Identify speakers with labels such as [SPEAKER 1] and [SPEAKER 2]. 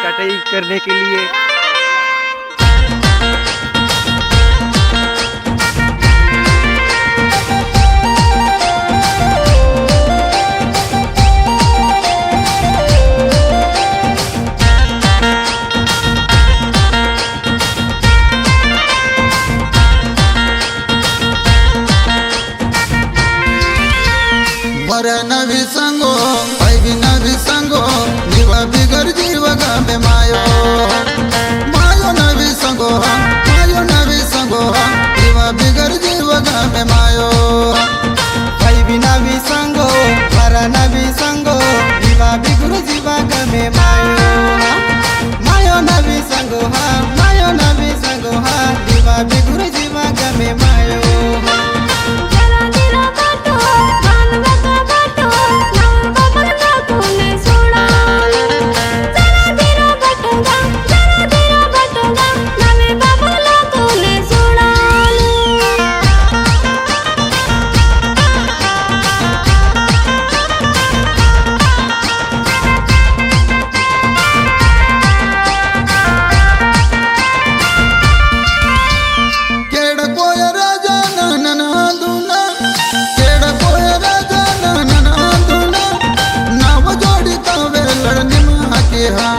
[SPEAKER 1] कटाई करने के लिए।
[SPEAKER 2] नवी संगो भी नवी संगो जीव बिगर जीव गामे मायो मायो नवी संगो जीव बिगर जीव गामे मायो
[SPEAKER 1] भी नवी संगो नवी संगो जीव बिगर जीव गामे मायो मायो नवी संगो जीव बिगर जीव गामे मायो।
[SPEAKER 2] हाँ